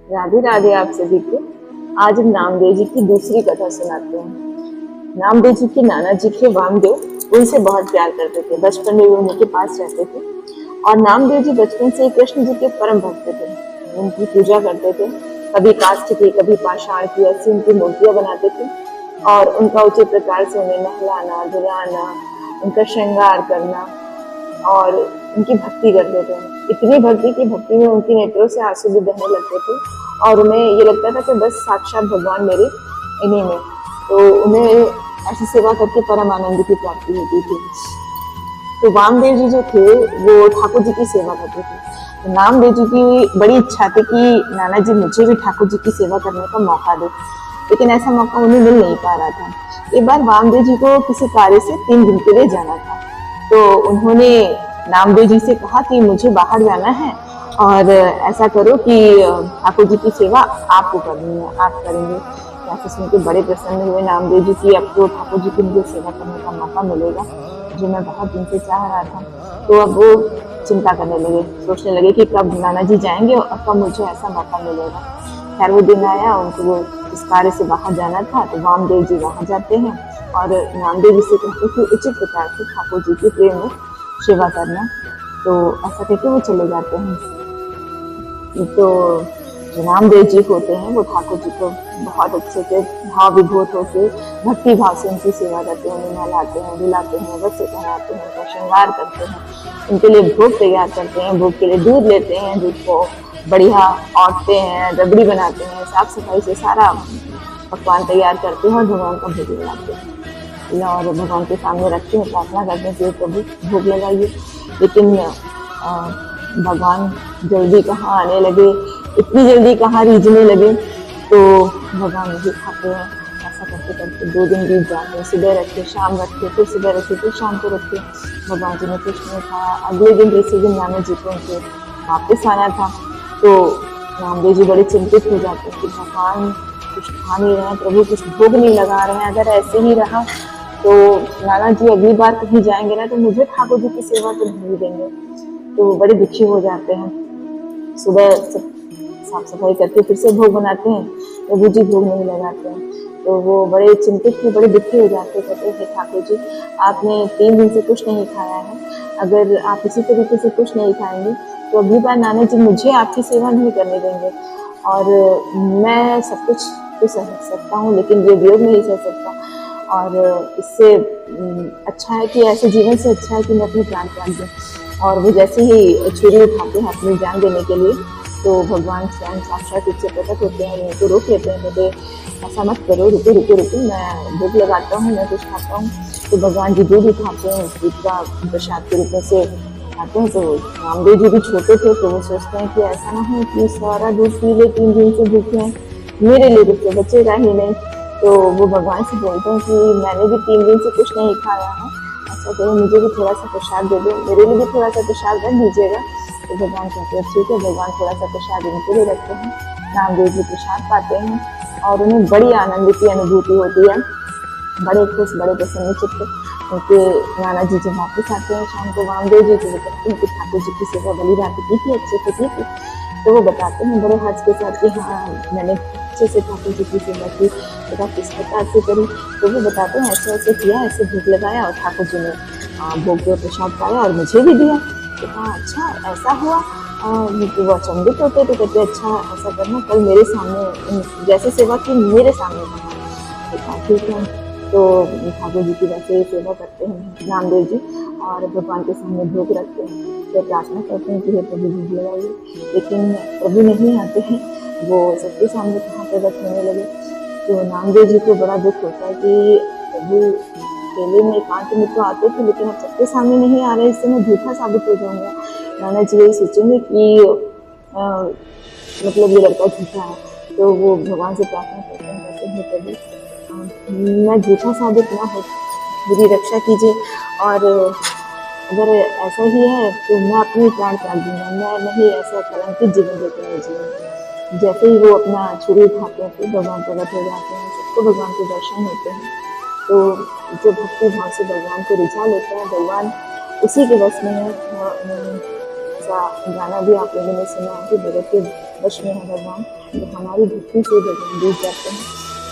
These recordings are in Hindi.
राधे राधे आप सभी को। आज हम नामदेव जी की दूसरी कथा सुनाते हैं। नामदेव जी के नाना जी के वामदेव उनसे बहुत प्यार करते थे। बचपन में वो उन्हीं के पास रहते थे और नामदेव जी बचपन से कृष्ण जी के परम भक्त थे। उनकी पूजा करते थे। कभी काष्ठ की, कभी पाषाण की, ऐसी उनकी मूर्तियां बनाते थे और उनका उचित प्रकार से उन्हें नहलाना, धुलाना, उनका श्रृंगार करना और उनकी भक्ति करते थे। इतनी भक्ति की भक्ति में उनकी नेत्रों से आंसू भी बहने लगते थे और उन्हें ये लगता था कि बस साक्षात भगवान मेरे इन्हीं में। तो उन्हें ऐसी सेवा करके परम आनंद की प्राप्ति होती थी। तो वामदेव जी जो थे वो ठाकुर जी की सेवा करते थे। तो नामदेव जी की बड़ी इच्छा थी कि नाना जी मुझे भी ठाकुर जी की सेवा करने का मौका दे, लेकिन ऐसा मौका उन्हें मिल नहीं पा रहा था। एक बार वामदेव जी को किसी कार्य से 3 दिन के लिए जाना था, तो उन्होंने नामदेव जी से कहा कि मुझे बाहर जाना है और ऐसा करो कि ठाकुर जी की सेवा आपको करनी है, आप करेंगे। ऐसा सुन के बड़े प्रसन्न हुए नामदेव जी की अब तो ठाकुर जी की मुझे सेवा करने का मौका मिलेगा, जो मैं बहुत दिन से चाह रहा था। तो अब वो चिंता करने लगे, सोचने लगे कि कब नाना जी जाएंगे और कब मुझे ऐसा मौका मिलेगा। खैर वो दिन आया, उनको वो इस कार्य से बाहर जाना था। तो वामदेव जी वहां जाते हैं और नामदेव जी से कहते कि उचित प्रकार से ठाकुर जी की प्रेम में सेवा करना। तो ऐसा कहते वो चले जाते हैं। तो जो नामदेव जी होते हैं वो ठाकुर जी को बहुत अच्छे से भाव विभोर होकर भक्ति भाव से उनकी सेवा करते हैं, उन्हें नहलाते हैं, धुलाते हैं, वस्त्र पहनाते हैं, उनका श्रृंगार करते हैं, उनके लिए भोग तैयार करते हैं, भोग के लिए दूध लेते हैं, दूध को बढ़िया औटते हैं, रबड़ी बनाते हैं, साफ सफाई से सारा पकवान तैयार करते हैं और भगवान का भोग लगाते हैं और भगवान के सामने रखते हैं, प्रार्थना करते हैं कि प्रभु भोग लगाइए। लेकिन भगवान जल्दी कहाँ आने लगे, इतनी जल्दी कहाँ रीझने लगे, तो भगवान नहीं खाते हैं। ऐसा करते करते 2 दिन बीत जाते हैं। सुबह रखे, शाम रखे, फिर सुबह रखे, फिर शाम को रखे, भगवान जी ने कुछ नहीं खाया। अगले दिन तीसरे दिन नाना जी को उनके वापस आना था। तो नामदेव जी बड़े चिंतित हो जाते हैं कि भगवान कुछ खा नहीं रहे हैं, प्रभु कुछ भोग नहीं लगा रहे हैं। अगर ऐसे ही रहा तो नाना जी अगली बार कहीं जाएंगे ना तो मुझे ठाकुर जी की सेवा तो नहीं देंगे। तो बड़े दुखी हो जाते हैं। सुबह साफ सफाई करके फिर से भोग बनाते हैं, प्रभु जी भोग नहीं लगाते हैं। तो वो बड़े चिंतित थे, बड़े दुखी हो जाते, कहते हैं ठाकुर जी आपने 3 दिन से कुछ नहीं खाया है, अगर आप इसी तरीके से कुछ नहीं खाएंगे तो अगली बार नाना जी मुझे आपकी सेवा नहीं करने देंगे और मैं सब कुछ तो सह सकता हूँ लेकिन ये वियोग नहीं सह सकता। और इससे अच्छा है कि ऐसे जीवन से अच्छा है कि मैं अपने प्राण त्याग दूँ। और वो जैसे ही छुरी उठाते हैं अपनी जान देने के लिए तो भगवान स्वयं साक्षात रूप से प्रकट होते हैं, उनको रोक लेते हैं, कहते ऐसा मत करो, रुको रुको रुको, मैं भूख लगाता हूँ, मैं कुछ खाता हूँ। तो भगवान जी दूध उठाते हैं, दूध का प्रसाद के रूप में से खाते हैं। तो रामदेव जी भी छोटे थे तो वो सोचते हैं कि ऐसा ना हो कि सारा दूध पी ले, 3 दिन से भूखे हैं, मेरे लिए कुछ तो बचेगा ही नहीं। तो वो भगवान से बोलते हैं कि मैंने भी 3 दिन से कुछ नहीं खाया है, ऐसा करो मुझे भी थोड़ा सा प्रसाद दे दो, मेरे लिए भी थोड़ा सा प्रसाद रख दीजिएगा। तो भगवान कहते हैं ठीक है। भगवान थोड़ा सा प्रसाद इनके लिए रखते हैं, नामदेव जी प्रसाद पाते हैं और उन्हें बड़ी आनंद की अनुभूति होती है, बड़े खुश, बड़े प्रसन्न चित्त। उनके नाना जी जब वापस आते हैं शाम को वामदेव जी को कहते हैं कि ठाकुर जी की सेवा भली भांति की थी, अच्छे से की थी। तो वो बताते हैं बड़े हर्ष के साथ कि हाँ मैंने अच्छे से ठाकुर जी की सेवा की, तथा किस प्रकार से करी। तो वो बताते हैं ऐसे ऐसे किया, ऐसे भोग लगाया और ठाकुर जी ने भोग के प्रसाद पाया और मुझे भी दिया। तो हाँ अच्छा ऐसा हुआ। वो अचंभित होते तो कहते अच्छा ऐसा करना, कल मेरे सामने जैसे सेवा की मेरे सामने करना। ठीक है। तो ठाकुर जी की वैसे सेवा करते हैं नामदेव जी और भगवान के सामने भोग रखते हैं, फिर प्रार्थना करते हैं कि हे प्रभु भोग लगाइए। लेकिन प्रभु नहीं आते हैं, वो सबके सामने कहाँ प्रकट होने लगे। तो नामदेव जी को बड़ा दुख होता है कि प्रभु अकेले में एकांत में तो आते थे लेकिन अब सबके सामने नहीं आ रहे, इससे मैं झूठा साबित हो जाऊंगा। नाना जी यही सोचेंगे कि मतलब ये लड़का झूठा है। तो वो भगवान से प्रार्थना करते हैं, कहते हैं प्रभु मैं झूठा साबित ना हो, मेरी रक्षा कीजिए और अगर ऐसा ही है तो मैं अपने प्राण त्याग दूंगा, मैं नहीं ऐसा कलंकित जीवन देते हैं जीवन। जैसे ही वो अपना छुरी उठाते हैं फिर भगवान प्रकट हो जाते हैं, सबको भगवान के दर्शन होते हैं। तो जो भक्ति भाव से भगवान को रिझा लेता है भगवान उसी के बस में है। ऐसा गाना भी आप लोगों ने सुना है कि भगत के वश में है भगवान, तो हमारी भक्ति से भगवान जीत जाते हैं।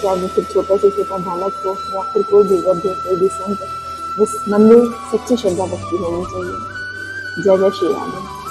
चाहे वो फिर छोटा से छोटा बालक हो या फिर कोई भी वृद्ध हो, कोई भी संत, बस मन में सच्ची श्रद्धा भक्ति होनी चाहिए। जय जय श्री राम।